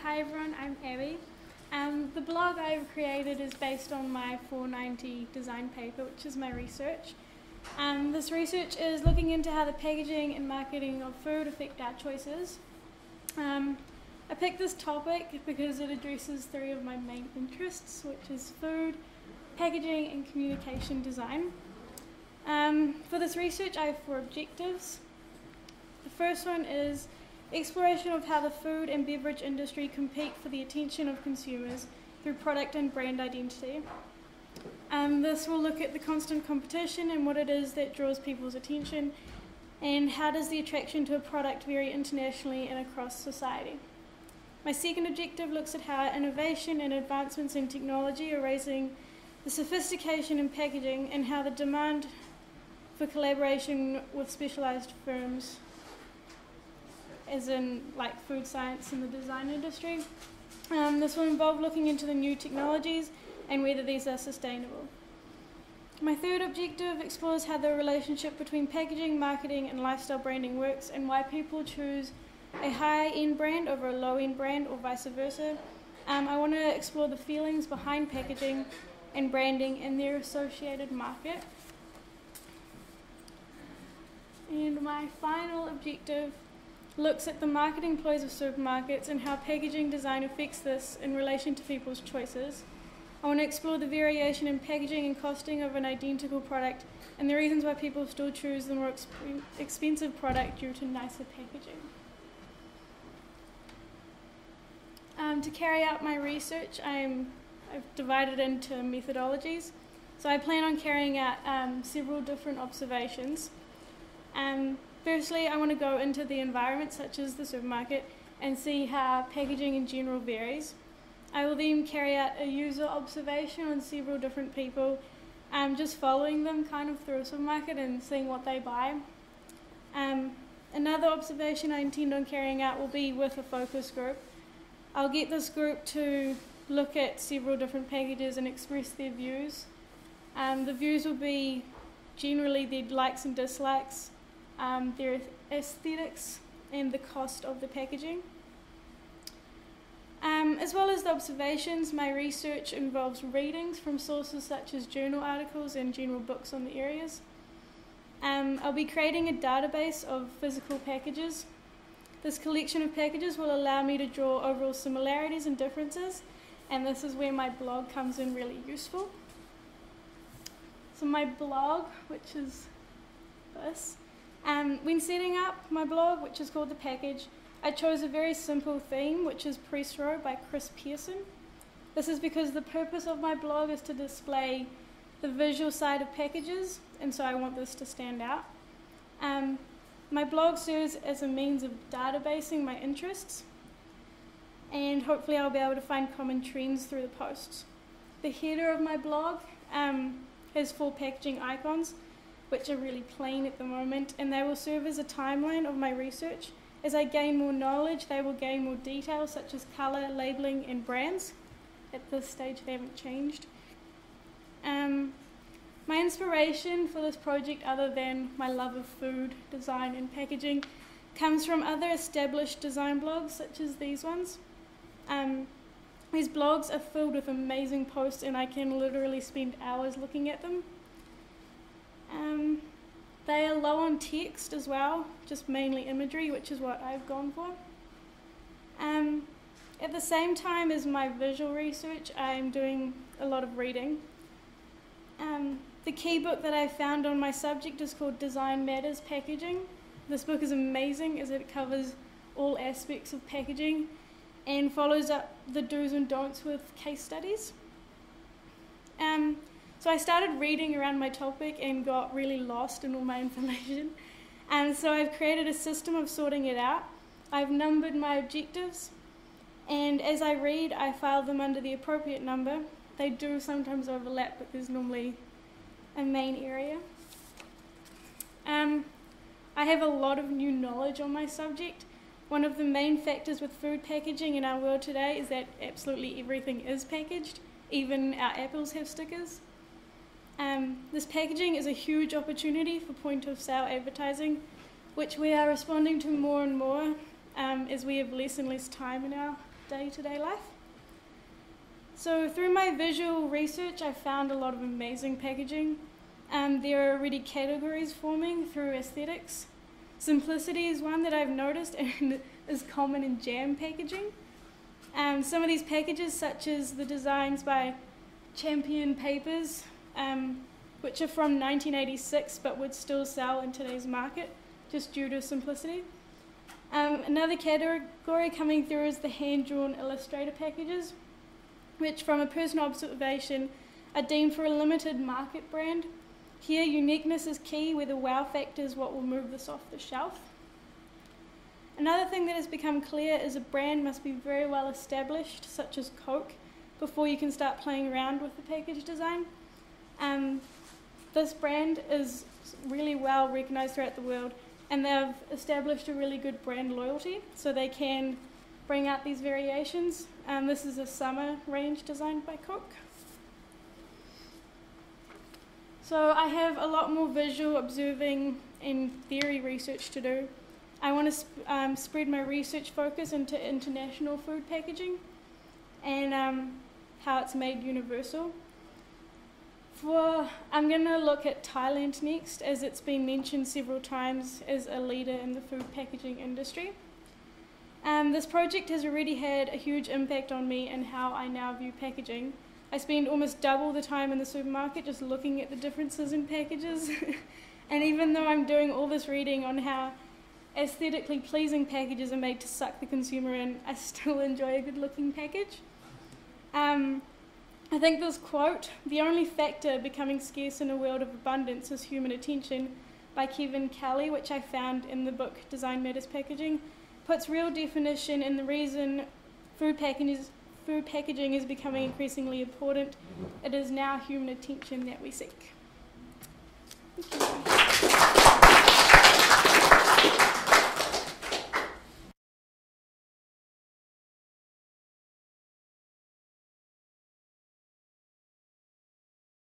Hi everyone, I'm Abby. The blog I've created is based on my 490 design paper, which is my research. This research is looking into how the packaging and marketing of food affect our choices. I picked this topic because it addresses three of my main interests, which is food, packaging and communication design. For this research I have 4 objectives. The first one is exploration of how the food and beverage industry compete for the attention of consumers through product and brand identity. This will look at the constant competition and what it is that draws people's attention, and how does the attraction to a product vary internationally and across society. My second objective looks at how innovation and advancements in technology are raising the sophistication in packaging and how the demand for collaboration with specialised firms, as in like food science and the design industry. This will involve looking into the new technologies and whether these are sustainable. My third objective explores how the relationship between packaging, marketing and lifestyle branding works, and why people choose a high-end brand over a low-end brand or vice versa. I want to explore the feelings behind packaging and branding and their associated market. And my final objective looks at the marketing ploys of supermarkets and how packaging design affects this in relation to people's choices. I want to explore the variation in packaging and costing of an identical product and the reasons why people still choose the more expensive product due to nicer packaging. To carry out my research, I've divided into methodologies. So I plan on carrying out several different observations. Firstly, I want to go into the environment, such as the supermarket, and see how packaging in general varies. I will then carry out a user observation on several different people, just following them kind of through a supermarket and seeing what they buy. Another observation I intend on carrying out will be with a focus group. I'll get this group to look at several different packages and express their views. The views will be generally their likes and dislikes, their aesthetics and the cost of the packaging. As well as the observations, my research involves readings from sources such as journal articles and general books on the areas. I'll be creating a database of physical packages. This collection of packages will allow me to draw overall similarities and differences, and this is where my blog comes in really useful. So my blog, which is this, when setting up my blog, which is called The Package, I chose a very simple theme, which is Press Row by Chris Pearson. This is because the purpose of my blog is to display the visual side of packages, and so I want this to stand out. My blog serves as a means of databasing my interests, and hopefully I'll be able to find common trends through the posts. The header of my blog has 4 packaging icons, which are really plain at the moment, and they will serve as a timeline of my research. As I gain more knowledge, they will gain more details such as colour, labelling and brands. At this stage they haven't changed. My inspiration for this project, other than my love of food, design and packaging, comes from other established design blogs such as these ones. These blogs are filled with amazing posts and I can literally spend hours looking at them. They are low on text as well, just mainly imagery, which is what I've gone for. At the same time as my visual research, I'm doing a lot of reading. The key book that I found on my subject is called Design Matters Packaging. This book is amazing as it covers all aspects of packaging and follows up the do's and don'ts with case studies. So I started reading around my topic and got really lost in all my information. So I've created a system of sorting it out. I've numbered my objectives, and as I read, I file them under the appropriate number. They do sometimes overlap, but there's normally a main area. I have a lot of new knowledge on my subject. One of the main factors with food packaging in our world today is that absolutely everything is packaged. Even our apples have stickers. This packaging is a huge opportunity for point-of-sale advertising, which we are responding to more and more as we have less and less time in our day-to-day life. So through my visual research, I found a lot of amazing packaging. There are already categories forming through aesthetics. Simplicity is one that I've noticed and is common in jam packaging. Some of these packages, such as the designs by Champion Papers, which are from 1986 but would still sell in today's market just due to simplicity. Another category coming through is the hand-drawn illustrator packages, which from a personal observation are deemed for a limited market brand. Here, uniqueness is key, where the wow factor is what will move this off the shelf. Another thing that has become clear is a brand must be very well established, such as Coke, before you can start playing around with the package design. This brand is really well recognised throughout the world, and they've established a really good brand loyalty, so they can bring out these variations. This is a summer range designed by Coke. So I have a lot more visual observing and theory research to do. I want to spread my research focus into international food packaging and how it's made universal. I'm going to look at Thailand next, as it's been mentioned several times as a leader in the food packaging industry. This project has already had a huge impact on me and how I now view packaging. I spend almost double the time in the supermarket just looking at the differences in packages. And even though I'm doing all this reading on how aesthetically pleasing packages are made to suck the consumer in, I still enjoy a good looking package. I think this quote, "The only factor becoming scarce in a world of abundance is human attention," by Kevin Kelly, which I found in the book Design Matters Packaging, puts real definition in the reason food packaging is becoming increasingly important. It is now human attention that we seek. Thank you.